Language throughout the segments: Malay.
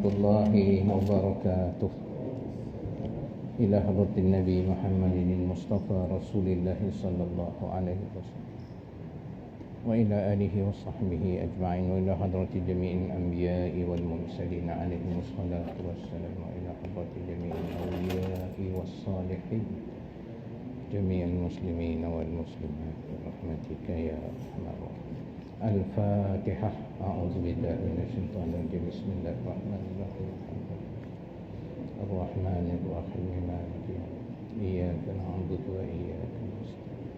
warahmatullahi wabarakatuh. Ila hadratin Nabi Muhammadin Mustafa Rasulillah sallallahu alaihi wasallam wa ila alihi wa sahbihi ajma'in wa ila hadrati jami'il anbiya'i wal mursalin alaihi wassalatu wassalam wa ila hadrati jami'il awliya'i was salihin jami'il muslimin wal muslimat rahmatika ya arhamar rahimin. Al-Fatihah. A'udzu billahi minasyaitonir rajim. Bismillahirrahmanirrahim. Ar-Rahmanir Rahim. Maliki yaumiddin. Iyyaka na'budu wa iyyaka nasta'in.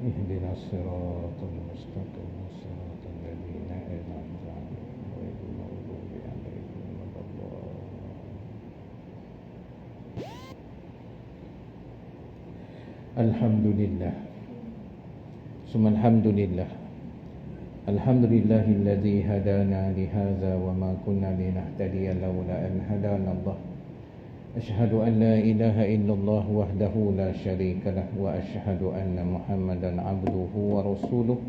Ihdinas siratal mustaqim. Siratal ladzina an'amta 'alaihim ghairil maghdubi 'alaihim waladdallin. Alhamdulillah. Summa alhamdulillah. Alhamdulillahilladzi hadana lihadza wa ma kunna linahtadiya laula an hadana Allah. Asyhadu an la ilaha illallah wahdahu la syarika lah wa asyhadu anna Muhammadan abduhu wa rasuluh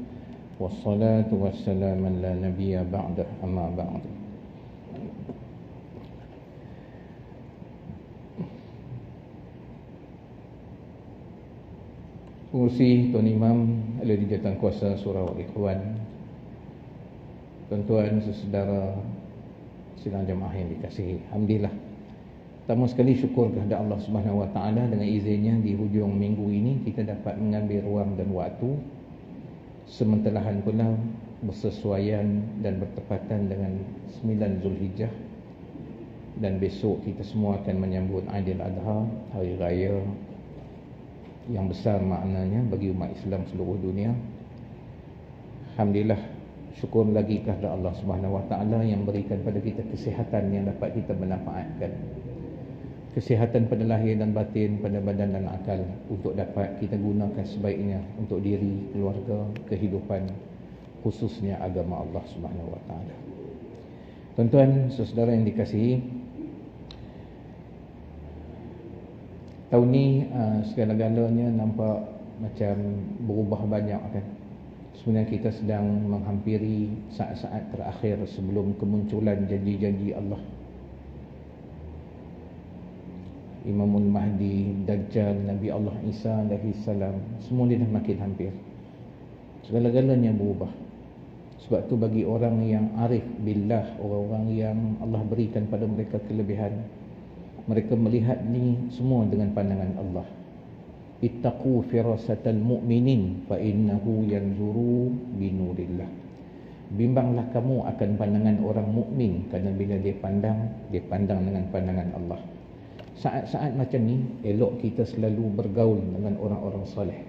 wassalatu wassalamu ala nabiyya ba'da amma ba'd. Pengurusi Tuan Imam Ahli Jawatankuasa Surau Al-Ikhwan, tuan-tuan, saudara sidang jemaah yang dikasihi, alhamdulillah. Pertama sekali syukur kepada Allah Subhanahu Wa Taala, dengan izinnya di hujung minggu ini kita dapat mengambil ruang dan waktu sementelahan pula bersesuaian dan bertepatan dengan 9 Zulhijjah, dan besok kita semua akan menyambut Aidil Adha, hari raya yang besar maknanya bagi umat Islam seluruh dunia. Alhamdulillah, syukur lagi kepada Allah Subhanahu Wa Taala yang berikan pada kita kesihatan yang dapat kita manfaatkan. Kesihatan pada lahir dan batin, pada badan dan akal, untuk dapat kita gunakan sebaiknya untuk diri, keluarga, kehidupan, khususnya agama Allah Subhanahu Wa Taala. Tuan-tuan, saudara yang dikasihi, tahun ni segala-galanya nampak macam berubah banyak kan. Sebenarnya kita sedang menghampiri saat-saat terakhir sebelum kemunculan janji-janji Allah. Imamul Mahdi, Dajjal, Nabi Allah Isa alaihi salam, semua dia dah makin hampir. Segala-galanya berubah. Sebab tu bagi orang yang arif billah, orang-orang yang Allah berikan pada mereka kelebihan, mereka melihat ni semua dengan pandangan Allah. Ittaqu firasatal mu'minin fa innahu yanzuru binurillah. Bimbanglah kamu akan pandangan orang mukmin, kerana bila dia pandang dengan pandangan Allah. Saat-saat macam ni elok kita selalu bergaul dengan orang-orang soleh,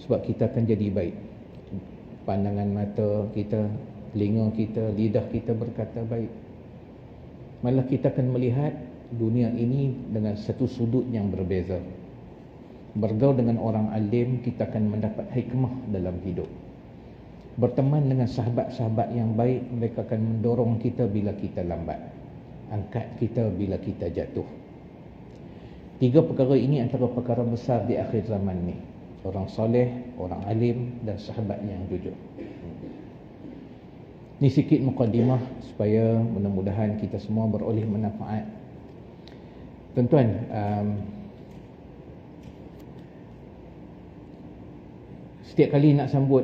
sebab kita akan jadi baik. Pandangan mata kita, telinga kita, lidah kita berkata baik. Malah kita akan melihat dunia ini dengan satu sudut yang berbeza. Bergaul dengan orang alim, kita akan mendapat hikmah dalam hidup. Berteman dengan sahabat-sahabat yang baik, mereka akan mendorong kita bila kita lambat, angkat kita bila kita jatuh. 3 perkara ini antara perkara besar di akhir zaman ni: orang soleh, orang alim, dan sahabat yang jujur. Ini sikit mukadimah supaya mudah-mudahan kita semua beroleh manfaat. Tuan-tuan, setiap kali nak sambut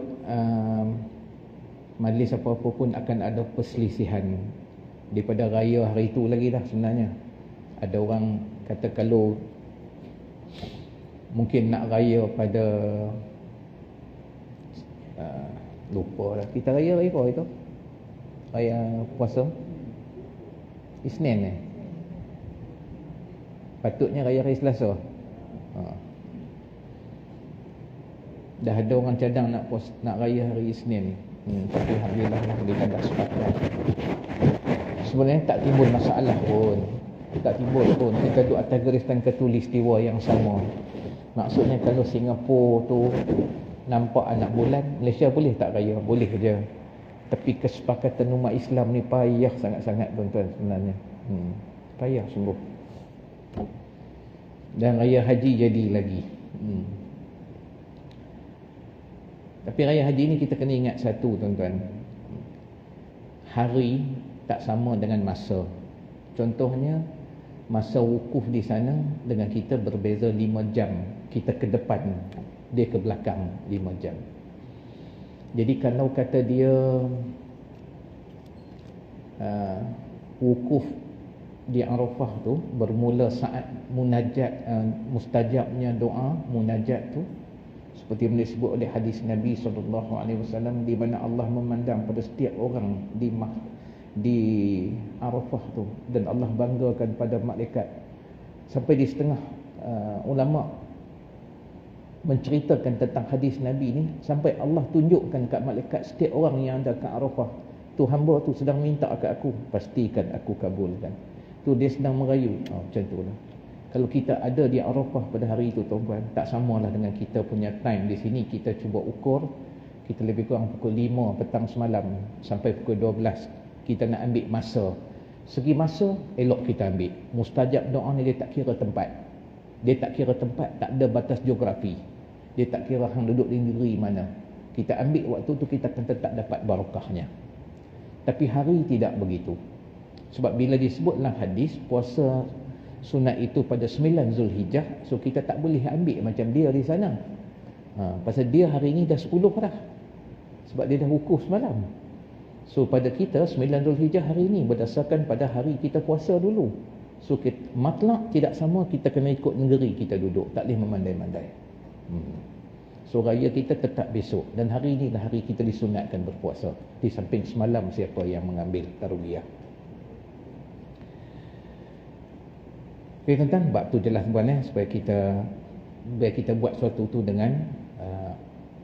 majlis apa-apa pun akan ada perselisihan. Daripada raya hari itu lagi dah sebenarnya. Ada orang kata kalau mungkin nak raya pada lupa lah, kita raya hari apa itu? Raya puasa Isnin patutnya raya hari Selasa. Dah ada orang cadang nak raya hari Isnin. Tapi alhamdulillah kita dah sepakat. Sebenarnya tak timbul masalah pun, kita duduk atas garisan khatulistiwa yang sama. Maksudnya kalau Singapura tu nampak anak bulan, Malaysia boleh tak raya? Boleh je. Tapi kesepakatan umat Islam ni payah sangat-sangat tuan-tuan sebenarnya. Payah sungguh. Dan raya haji jadi lagi. Tapi raya haji ni kita kena ingat satu tuan-tuan. Hari tak sama dengan masa. Contohnya, masa wukuf di sana dengan kita berbeza 5 jam. Kita ke depan, dia ke belakang 5 jam. Jadi kalau kata dia wukuf di Arafah tu bermula saat munajat, mustajabnya doa munajat tu, seperti yang disebut oleh hadis Nabi SAW, di mana Allah memandang pada setiap orang di Arafah tu, dan Allah banggakan pada malaikat. Sampai di setengah ulama menceritakan tentang hadis Nabi ni, sampai Allah tunjukkan kat malaikat, setiap orang yang ada kat Arafah tu, hamba tu sedang minta kat aku, pastikan aku kabulkan. Tu dia sedang merayu. Macam tu lah. Kalau kita ada di Arafah pada hari itu, tuan-tuan, tak samalah dengan kita punya time di sini. Kita cuba ukur, kita lebih kurang pukul 5 petang semalam sampai pukul 12 kita nak ambil masa. Segi masa elok kita ambil. Mustajab doa ni dia tak kira tempat. Dia tak kira tempat, tak ada batas geografi. Dia tak kira hang duduk di negeri mana. Kita ambil waktu tu, kita akan tetap dapat barakahnya. Tapi hari tidak begitu. Sebab bila disebut dalam hadis puasa sunat itu pada 9 Zulhijjah, so kita tak boleh ambil macam dia di sana. Pasal dia hari ni dah 10 dah. Sebab dia dah wukuf semalam. So pada kita 9 Zulhijjah hari ni berdasarkan pada hari kita puasa dulu. So matlak tidak sama, kita kena ikut negeri kita duduk, tak boleh memandai-mandai. So raya kita tetap besok, dan hari ni dah hari kita disunatkan berpuasa, di samping semalam siapa yang mengambil tarwiyah. Okay, tentang bab tu jelas tuan, supaya kita buat sesuatu tu dengan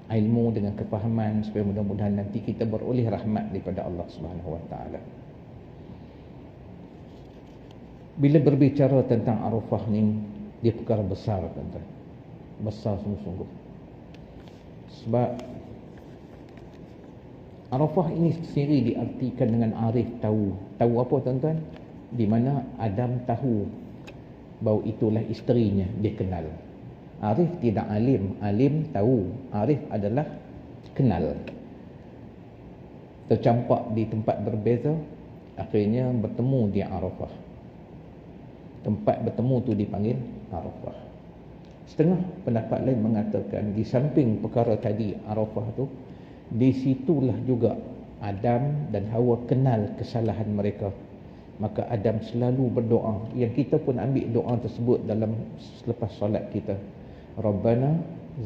ilmu, dengan kefahaman, supaya mudah-mudahan nanti kita beroleh rahmat daripada Allah Subhanahu Wa Taala. Bila berbicara tentang Arafah ni, dia perkara besar, tuan-tuan. Besar sungguh-sungguh. Sebab Arafah ini sendiri diartikan dengan arif, tahu. Tahu apa, tuan-tuan? Di mana Adam tahu bahawa itulah isterinya, dia kenal. Arif tidak alim, alim tahu. Arif adalah kenal. Tercampak di tempat berbeza, akhirnya bertemu di Arafah. Tempat bertemu tu dipanggil Arafah. Setengah pendapat lain mengatakan di samping perkara tadi Arafah tu, di situlah juga Adam dan Hawa kenal kesalahan mereka. Maka Adam selalu berdoa, yang kita pun ambil doa tersebut dalam selepas solat kita. Rabbana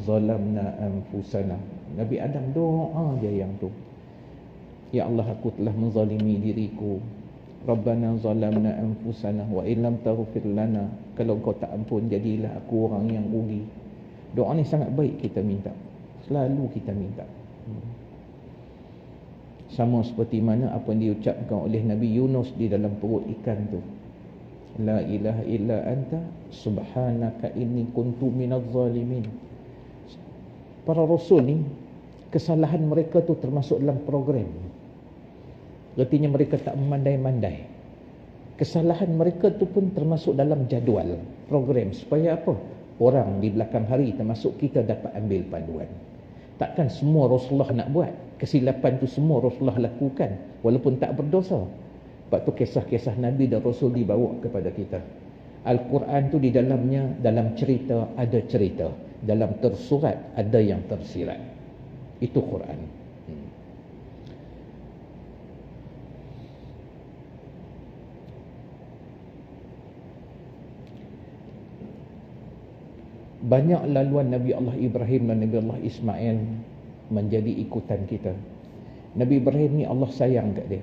zalamna anfusana. Nabi Adam doa je yang tu. Ya Allah, aku telah menzalimi diriku. Rabbana zalamna anfusana wa illam taghfir lana. Kalau kau tak ampun, jadilah aku orang yang rugi. Doa ni sangat baik kita minta. Selalu kita minta. Sama seperti mana apa yang diucapkan oleh Nabi Yunus di dalam perut ikan tu. La ilaha illa anta subhanaka inni kuntu minaz zalimin. Para rasul ni, kesalahan mereka tu termasuk dalam program. Artinya mereka tak memandai-mandai. Kesalahan mereka tu pun termasuk dalam jadual, program. Supaya apa? Orang di belakang hari termasuk kita dapat ambil panduan. Takkan semua Rasulullah nak buat. Kesilapan tu semua Rasulullah lakukan, walaupun tak berdosa. Sebab tu kisah-kisah Nabi dan Rasul dibawa kepada kita. Al-Quran tu di dalamnya, dalam cerita ada cerita, dalam tersurat ada yang tersirat. Itu Quran. Banyak laluan Nabi Allah Ibrahim dan Nabi Allah Ismail menjadi ikutan kita. Nabi Ibrahim ni Allah sayang kat dia.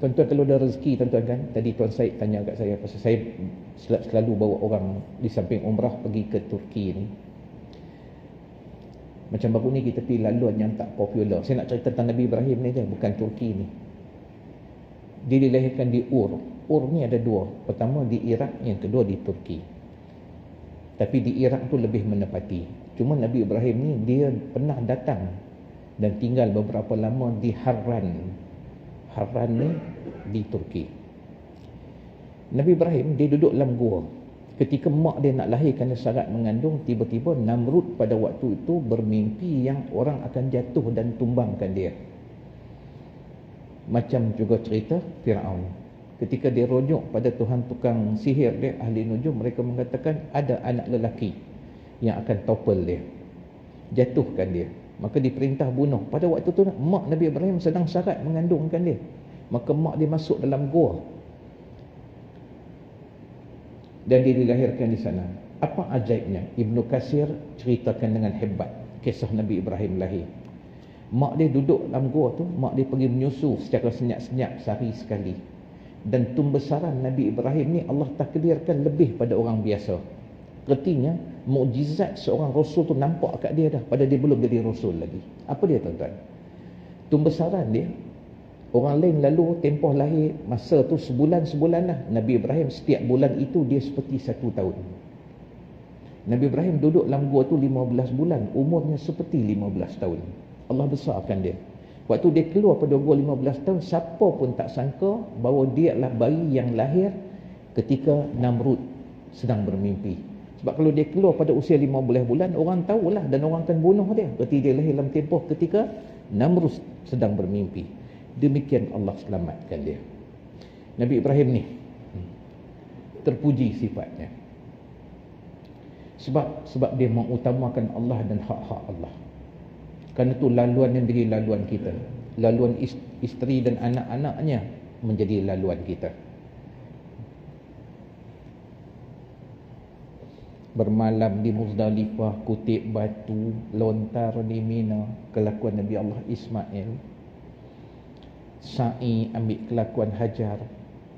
Tuan-tuan, kalau ada rezeki, tuan-tuan kan, tadi Tuan Syed tanya kat saya, pasal saya selalu bawa orang di samping umrah pergi ke Turki ni. Macam baru ni kita pergi laluan yang tak popular. Saya nak cerita tentang Nabi Ibrahim ni je, bukan Turki ni. Dia dilahirkan di Ur. Ur ni ada dua. Pertama di Iraq, yang kedua di Turki. Tapi di Iraq tu lebih menepati. Cuma Nabi Ibrahim ni dia pernah datang dan tinggal beberapa lama di Harran. Harran ni di Turki. Nabi Ibrahim dia duduk dalam gua. Ketika mak dia nak lahirkan syarat mengandung, tiba-tiba Namrud pada waktu itu bermimpi yang orang akan jatuh dan tumbangkan dia. Macam juga cerita Fir'aun. Ketika dia rujuk pada Tuhan tukang sihir dia, ahli nujum, mereka mengatakan ada anak lelaki yang akan topple dia, jatuhkan dia. Maka diperintah bunuh. Pada waktu tu mak Nabi Ibrahim sedang syarat mengandungkan dia. Maka mak dia masuk dalam gua dan dia dilahirkan di sana. Apa ajaibnya? Ibnu Katsir ceritakan dengan hebat kisah Nabi Ibrahim lahir. Mak dia duduk dalam gua tu, mak dia pergi menyusu secara senyap-senyap sehari sekali. Dan tumbesaran Nabi Ibrahim ni Allah takdirkan lebih pada orang biasa. Artinya mukjizat seorang rasul tu nampak kat dia dah pada dia belum jadi rasul lagi. Apa dia tuan-tuan? Tumbesaran dia, orang lain lalu tempoh lahir masa tu sebulan-sebulan lah. Nabi Ibrahim setiap bulan itu dia seperti 1 tahun. Nabi Ibrahim duduk dalam gua tu 15 bulan, umurnya seperti 15 tahun. Allah besarkan dia. Waktu dia keluar pada gua 15 tahun, siapa pun tak sangka bahawa dia adalah bayi yang lahir ketika Namrud sedang bermimpi. Sebab kalau dia keluar pada usia 15 bulan, orang tahulah dan orang akan bunuh dia. Berarti dia lahir dalam tempoh ketika Namrud sedang bermimpi. Demikian Allah selamatkan dia. Nabi Ibrahim ni terpuji sifatnya. Sebab dia mengutamakan Allah dan hak-hak Allah. Kerana itu laluan yang menjadi laluan kita. Laluan isteri dan anak-anaknya menjadi laluan kita. Bermalam di Muzdalifah, kutip batu, lontar di Mina, kelakuan Nabi Allah Ismail. Sa'i ambil kelakuan Hajar.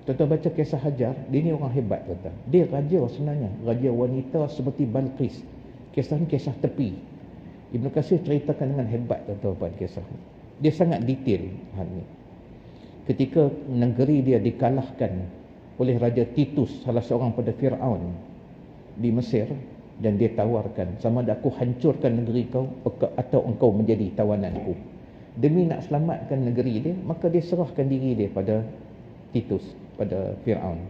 Tuan-tuan baca kisah Hajar, dia ni orang hebat tuan-tuan. Dia raja sebenarnya, raja wanita seperti Balqis. Kisah ni kisah tepi. Ibnu Katsir ceritakan dengan hebat tuan-tuan kisah ni. Dia sangat detail hal ni. Ketika negeri dia dikalahkan oleh Raja Titus, salah seorang pada Fir'aun di Mesir, dan dia tawarkan, sama ada aku hancurkan negeri kau atau engkau menjadi tawananku. Demi nak selamatkan negeri dia, maka dia serahkan diri dia pada Titus, pada Fir'aun.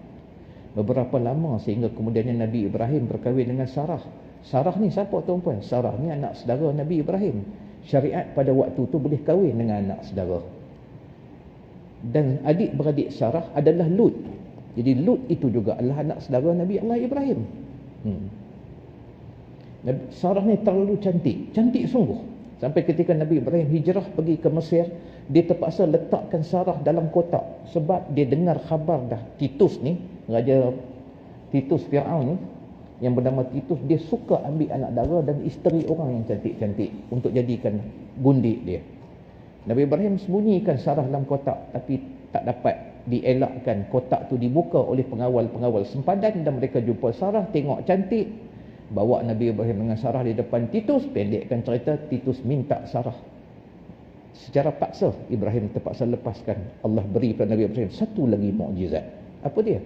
Beberapa lama sehingga kemudiannya Nabi Ibrahim berkahwin dengan Sarah. Sarah ni siapa tuan-puan? Sarah ni anak saudara Nabi Ibrahim. Syariat pada waktu tu boleh kahwin dengan anak saudara. Dan adik-beradik Sarah adalah Lut. Jadi Lut itu juga adalah anak saudara Nabi Allah Ibrahim. Sarah ni terlalu cantik, cantik sungguh. Sampai ketika Nabi Ibrahim hijrah pergi ke Mesir, dia terpaksa letakkan Sarah dalam kotak. Sebab dia dengar khabar dah Titus ni, Raja Titus Fir'aun ni, yang bernama Titus, dia suka ambil anak dara dan isteri orang yang cantik-cantik untuk jadikan gundik dia. Nabi Ibrahim sembunyikan Sarah dalam kotak, tapi tak dapat dielakkan. Kotak tu dibuka oleh pengawal-pengawal sempadan dan mereka jumpa Sarah, tengok cantik, bawa Nabi Ibrahim dengan Sarah di depan Titus. Pendekkan cerita, Titus minta Sarah. Secara paksa Ibrahim terpaksa lepaskan. Allah beri pada Nabi Ibrahim satu lagi mukjizat. Apa dia?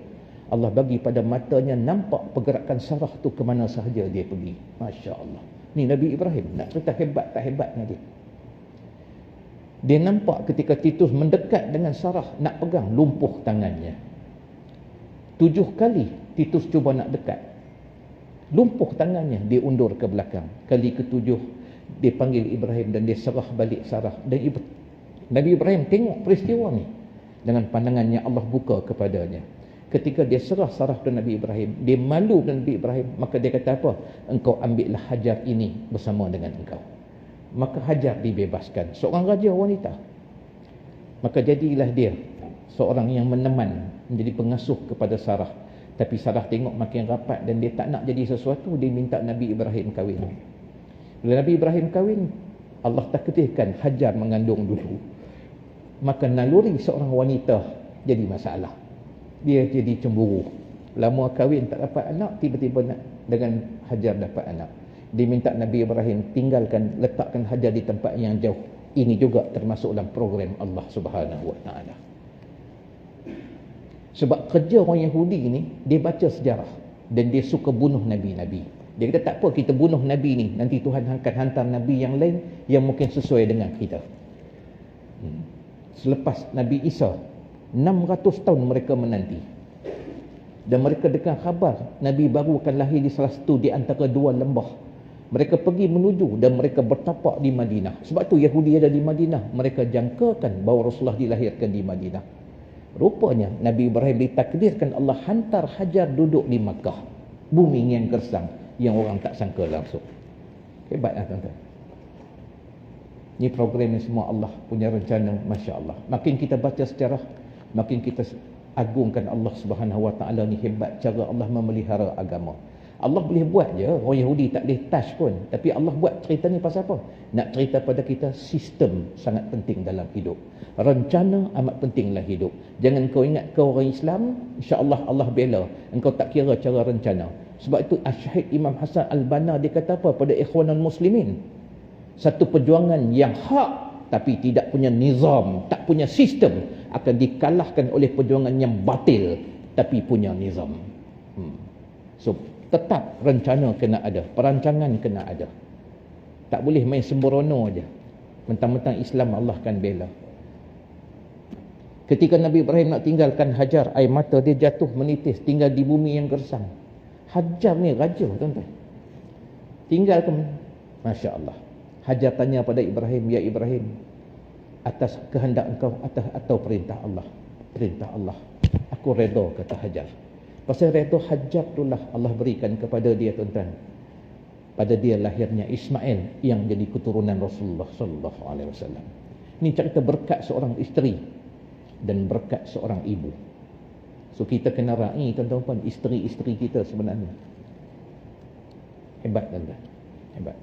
Allah bagi pada matanya nampak pergerakan Sarah tu ke mana sahaja dia pergi. Masya Allah. Ni Nabi Ibrahim, nak cerita hebat tak hebatnya dia. Dia nampak ketika Titus mendekat dengan Sarah, nak pegang, lumpuh tangannya. 7 kali Titus cuba nak dekat, lumpuh tangannya, dia undur ke belakang. Kali ke-7 dia panggil Ibrahim dan dia serah balik Sarah. Dan Nabi Ibrahim tengok peristiwa ni dengan pandangannya Allah buka kepadanya. Ketika dia serah Sarah dan Nabi Ibrahim, dia malu dengan Nabi Ibrahim, maka dia kata apa? Engkau ambillah Hajar ini bersama dengan engkau. Maka Hajar dibebaskan, seorang raja wanita. Maka jadilah dia seorang yang meneman, menjadi pengasuh kepada Sarah. Tapi Sarah tengok makin rapat dan dia tak nak jadi sesuatu, dia minta Nabi Ibrahim kahwin. Bila Nabi Ibrahim kahwin, Allah takdirkan Hajar mengandung dulu. Maka naluri seorang wanita jadi masalah. Dia jadi cemburu. Lama kahwin tak dapat anak, tiba-tiba dengan Hajar dapat anak. Dia minta Nabi Ibrahim tinggalkan, letakkan Hajar di tempat yang jauh. Ini juga termasuk dalam program Allah Subhanahu Wa Taala. Sebab kerja orang Yahudi ni, dia baca sejarah dan dia suka bunuh nabi-nabi. Dia kata tak apa kita bunuh nabi ni, nanti Tuhan akan hantar nabi yang lain yang mungkin sesuai dengan kita. Selepas Nabi Isa, 600 tahun mereka menanti. Dan mereka dengar khabar Nabi baru akan lahir di salah satu di antara 2 lembah Mereka pergi menuju dan mereka bertapak di Madinah. Sebab tu Yahudi ada di Madinah. Mereka jangkakan bahawa Rasulullah dilahirkan di Madinah. Rupanya Nabi Ibrahim ditakdirkan Allah hantar Hajar duduk di Makkah. Bumi yang gersang yang orang tak sangka langsung. Hebatlah tuan-tuan. Ini program ni semua Allah punya rencana, Masya Allah. Makin kita baca sejarah, makin kita agungkan Allah Subhanahu Wa Taala. Ni hebat cara Allah memelihara agama. Allah boleh buat je, orang Yahudi tak boleh touch pun. Tapi Allah buat cerita ni pasal apa? Nak cerita pada kita sistem sangat penting dalam hidup. Rencana amat pentinglah hidup. Jangan kau ingat kau orang Islam, insya-Allah Allah bela. Engkau tak kira cara rencana. Sebab itu Syahid Imam Hasan Al-Banna dia kata apa pada Ikhwanul Muslimin? Satu perjuangan yang hak tapi tidak punya nizam, tak punya sistem, akan dikalahkan oleh perjuangan yang batil tapi punya nizam. So tetap rencana kena ada, perancangan kena ada. Tak boleh main sembrono aja. Mentang-mentang Islam Allah akan bela. Ketika Nabi Ibrahim nak tinggalkan Hajar, air mata dia jatuh menitis, tinggal di bumi yang gersang. Hajar ni raja, tuan-tuan. Tinggalkan, Masya Allah. Hajar tanya pada Ibrahim, ya Ibrahim, atas kehendak engkau atau perintah Allah? Perintah Allah. Aku redha, kata Hajar. Pasal redha Hajar itulah Allah berikan kepada dia, tuan-tuan. Pada dia lahirnya Ismail yang jadi keturunan Rasulullah sallallahu alaihi wasallam. Ini cerita berkat seorang isteri dan berkat seorang ibu. So kita kena raih, tuan-tuan, isteri-isteri kita sebenarnya. Hebat, tuan-tuan. Hebat.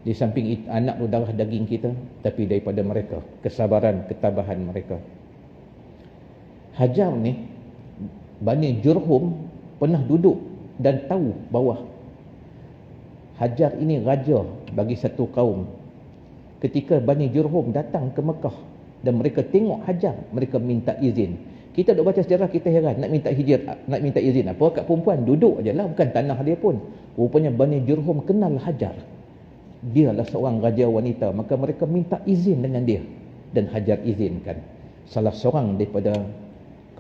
Di samping anak tu darah daging kita, tapi daripada mereka, kesabaran, ketabahan mereka. Hajar ni, Bani Jurhum pernah duduk dan tahu bahawa Hajar ini raja bagi satu kaum. Ketika Bani Jurhum datang ke Mekah dan mereka tengok Hajar, mereka minta izin. Kita duk baca sejarah, kita heran, nak minta izin apa kat perempuan? Duduk je lah, bukan tanah dia pun. Rupanya Bani Jurhum kenal Hajar. Dialah seorang raja wanita, maka mereka minta izin dengan dia dan Hajar izinkan. Salah seorang daripada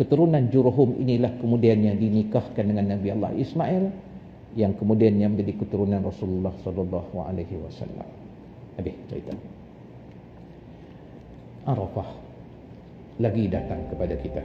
keturunan Jurhum inilah kemudian yang dinikahkan dengan Nabi Allah Ismail, yang kemudiannya menjadi keturunan Rasulullah sallallahu alaihi wasallam. Habis cerita. Arafah lagi datang kepada kita.